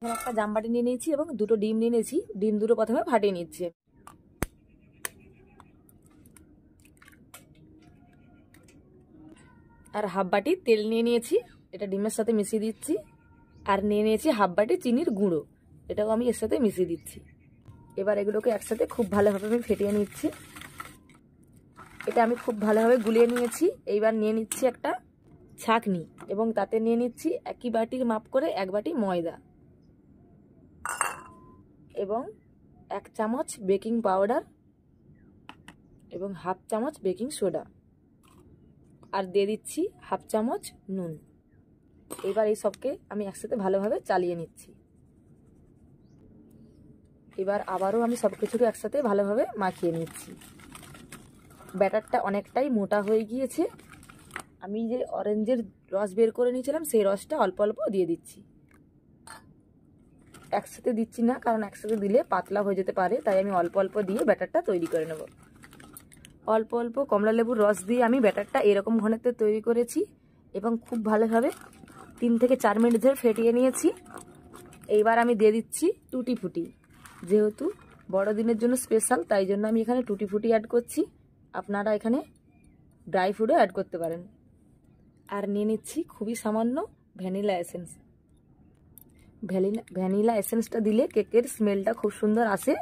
এখানে একটা জামবাটি নিয়ে নিয়েছি এবং দুটো ডিম নিয়ে নিয়েছি। ডিম দুটো প্রথমে ফাটিয়ে নিচ্ছি। আর হাফ বাটি তেল নিয়ে নিয়েছি, এটা ডিমের সাথে মিশিয়ে দিচ্ছি। আর নিয়ে নিয়েছি হাফ বাটি চিনির গুঁড়ো, এটাও আমি এর সাথে মিশিয়ে দিচ্ছি। এবার এগুলোকে একসাথে খুব ভালোভাবে আমি ফেটিয়ে নিচ্ছি। এটা আমি খুব ভালোভাবে গুলিয়ে নিয়েছি। এইবার নিয়ে নিচ্ছি একটা ছাঁকনি এবং তাতে নিয়ে নিচ্ছি একই বাটির মাপ করে 1 বাটি ময়দা এবং 1 চামচ বেকিং পাউডার এবং হাফ চামচ বেকিং সোডা, আর দিয়ে দিচ্ছি হাফ চামচ নুন। এবার এই সবকে আমি একসাথে ভালোভাবে চালিয়ে নিচ্ছি। এবার আবারও আমি সব কিছুকে একসাথে ভালোভাবে মাখিয়ে নিচ্ছি। ব্যাটারটা অনেকটাই মোটা হয়ে গিয়েছে। আমি যে অরেঞ্জের রস বের করে নিয়েছিলাম সেই রসটা অল্প অল্প দিয়ে দিচ্ছি। একসাথে দিচ্ছি না, কারণ একসাথে দিলে পাতলা হয়ে যেতে পারে, তাই আমি অল্প অল্প দিয়ে ব্যাটারটা তৈরি করে নেব। অল্প অল্প কমলা লেবুর রস দিয়ে আমি ব্যাটারটা এরকম ঘনত্বে তৈরি করেছি এবং খুব ভালোভাবে 3 থেকে 4 মিনিট ধরে ফেটিয়ে নিয়েছি। এইবার আমি দিয়ে দিচ্ছি টুটি ফুটি। যেহেতু বড়দিনের জন্য স্পেশাল, তাই জন্য আমি এখানে টুটি ফুটি অ্যাড করছি। আপনারা এখানে ড্রাই ফ্রুটও অ্যাড করতে পারেন। আর নিয়ে নিচ্ছি খুবই সামান্য ভ্যানিলা এসেন্স। ভ্যানিলা এসেন্সটা দিলে কেকের স্মেলটা খুব সুন্দর আসে।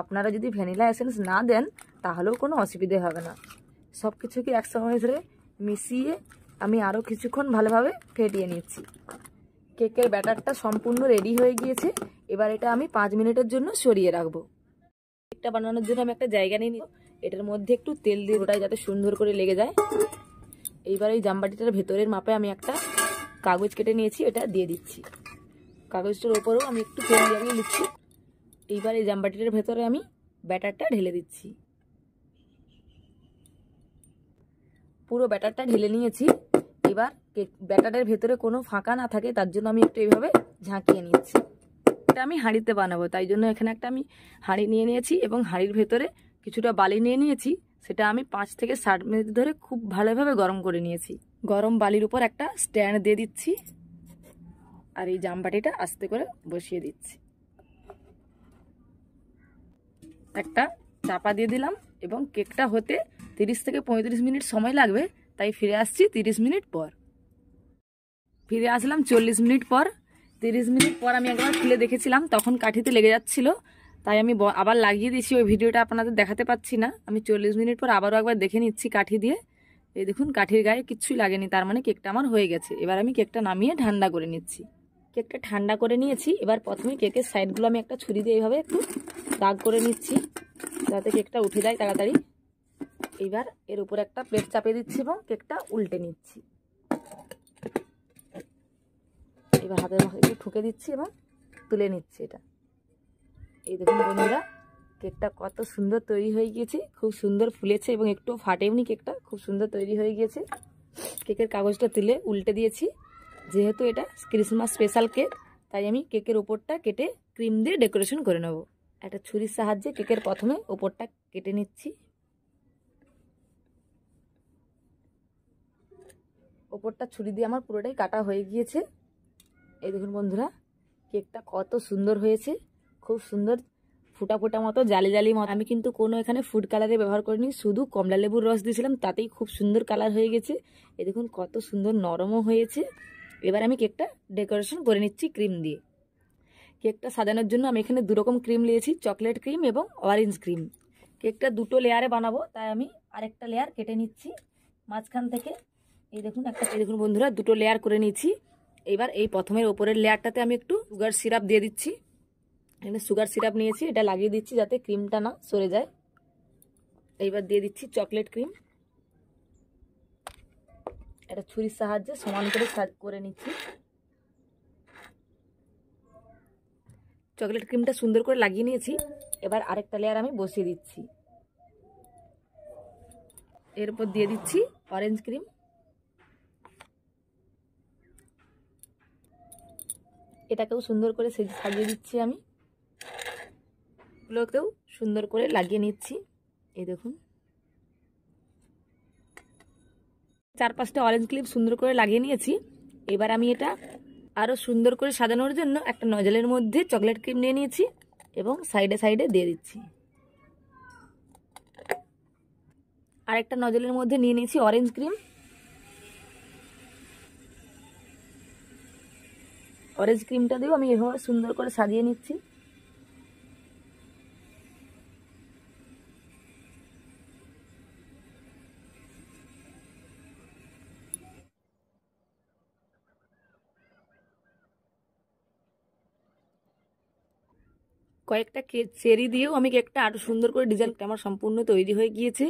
আপনারা যদি ভ্যানিলা এসেন্স না দেন তাহলেও কোনো অসুবিধে হবে না। সব কিছুকে একসঙ্গে ধরে মিশিয়ে আমি আরও কিছুক্ষণ ভালোভাবে ফেটিয়ে নিচ্ছি। কেকের ব্যাটারটা সম্পূর্ণ রেডি হয়ে গিয়েছে। এবার এটা আমি 5 মিনিটের জন্য সরিয়ে রাখবো। কেকটা বানানোর জন্য আমি একটা জায়গা নিয়ে নিব, এটার মধ্যে একটু তেল দিয়ে ওটাই যাতে সুন্দর করে লেগে যায়। এইবার এই জামবাটিটার ভেতরের মাপে আমি একটা কাগজ কেটে নিয়েছি, এটা দিয়ে দিচ্ছি। কাগজটার ওপরেও আমি একটু তেল লাগিয়ে নিচ্ছি। এইবার এই জামবাটিটার ভেতরে আমি ব্যাটারটা ঢেলে দিচ্ছি। পুরো ব্যাটারটা ঢেলে নিয়েছি। এবার ব্যাটারের ভেতরে কোনো ফাঁকা না থাকে তার জন্য আমি একটু এইভাবে ঝাঁকিয়ে নিচ্ছি। এটা আমি হাঁড়িতে বানাবো, তাই জন্য এখানে একটা আমি হাঁড়ি নিয়ে নিয়েছি এবং হাঁড়ির ভেতরে কিছুটা বালি নিয়ে নিয়েছি। সেটা আমি 5 থেকে 7 মিনিট ধরে খুব ভালোভাবে গরম করে নিয়েছি। গরম বালির উপর একটা স্ট্যান্ড দিয়ে দিচ্ছি আর এই জামবাটিটা আস্তে করে বসিয়ে দিচ্ছি। একটা চাপা দিয়ে দিলাম এবং কেকটা হতে 30 থেকে 35 মিনিট সময় লাগবে, তাই ফিরে আসছি 30 মিনিট পর। ফিরে আসলাম 40 মিনিট পর। 30 মিনিট পর আমি একবার খুলে দেখেছিলাম, তখন কাঠিতে লেগে যাচ্ছিল, তাই আমি আবার লাগিয়ে দিয়েছি। ওই ভিডিওটা আপনাদের দেখাতে পাচ্ছি না। আমি 40 মিনিট পর আবারও একবার দেখে নিচ্ছি কাঠি দিয়ে। এই দেখুন কাঠির গায়ে কিচ্ছুই লাগেনি, তার মানে কেকটা আমার হয়ে গেছে। এবার আমি কেকটা নামিয়ে ঠান্ডা করে নিচ্ছি। কেকটা ঠান্ডা করে নিয়েছি। এবার প্রথমে কেকের সাইডগুলো আমি একটা ছুরি দিয়ে এইভাবে একটু দাগ করে নিচ্ছি যাতে কেকটা উঠে যায় তাড়াতাড়ি। এবার এর উপর একটা প্লেট চাপিয়ে দিচ্ছি এবং কেকটা উল্টে নিচ্ছি। এবার হাতের মাথায় একটু ঠুকে দিচ্ছি এবং তুলে নিচ্ছি এটা। এই দেখুন বন্ধুরা, কেকটা কত সুন্দর তৈরি হয়ে গিয়েছে, খুব সুন্দর ফুলেছে এবং একটু ফাটেওনি। কেকটা খুব সুন্দর তৈরি হয়ে গিয়েছে। কেকের কাগজটা তুলে উল্টে দিয়েছি। যেহেতু এটা ক্রিসমাস স্পেশাল কেক, তাই আমি কেকের ওপরটা কেটে ক্রিম দিয়ে ডেকোরেশন করে নেব। একটা ছুরির সাহায্যে কেকের প্রথমে ওপরটা কেটে নিচ্ছি। ওপরটা ছুরি দিয়ে আমার পুরোটাই কাটা হয়ে গিয়েছে। এই দেখুন বন্ধুরা, কেকটা কত সুন্দর হয়েছে, খুব সুন্দর ফুটা ফুটা মতো জালি জালি মতো। আমি কিন্তু কোনো এখানে ফুড কালারে ব্যবহার করিনি, শুধু কমলা লেবুর রস দিয়েছিলাম, তাতেই খুব সুন্দর কালার হয়ে গেছে। এই দেখুন কত সুন্দর নরমও হয়েছে। এবার আমি কেকটা ডেকোরেশন করে নিচ্ছি ক্রিম দিয়ে। কেকটা সাজানোর জন্য আমি এখানে 2 রকম ক্রিম নিয়েছি, চকলেট ক্রিম এবং অরেঞ্জ ক্রিম। কেকটা 2টো লেয়ারে বানাবো, তাই আমি আরেকটা লেয়ার কেটে নিচ্ছি মাঝখান থেকে। এই দেখুন বন্ধুরা, 2টো লেয়ার করে নিয়েছি। এবার এই প্রথমের ওপরের লেয়ারটাতে আমি একটু সুগার সিরাপ দিয়ে দিচ্ছি। এখানে সুগার সিরাপ নিয়েছি, এটা লাগিয়ে দিচ্ছি যাতে ক্রিমটা না সরে যায়। এইবার দিয়ে দিচ্ছি চকলেট ক্রিম। এটা ছুরির সাহায্যে সমান করে করে নিচ্ছি। চকলেট ক্রিমটা সুন্দর করে লাগিয়ে নিয়েছি। এবার আরেকটা লেয়ার আমি বসিয়ে দিচ্ছি। এর উপর দিয়ে দিচ্ছি অরেঞ্জ ক্রিম। এটাকেও সুন্দর করে সাজিয়ে দিচ্ছি। আমি এগুলোকেও সুন্দর করে লাগিয়ে নিচ্ছি। এই দেখুন 4-5টা অরেঞ্জ ক্লিপ সুন্দর করে লাগিয়ে নিয়েছি। এবার আমি এটা আরও সুন্দর করে সাজানোর জন্য একটা নজলের মধ্যে চকলেট ক্রিম নিয়ে নিয়েছি এবং সাইডে সাইডে দিয়ে দিচ্ছি। আর একটা নজলের মধ্যে নিয়ে নিয়েছি অরেঞ্জ ক্রিম। অরেঞ্জ ক্রিমটা দিয়েও আমি এভাবে সুন্দর করে সাজিয়ে নিচ্ছি। কয়েকটা চেরি দিয়েও আমি কেকটা আরো সুন্দর করে ডিজাইনটা আমার সম্পূর্ণ তৈরি হয়ে গিয়েছে।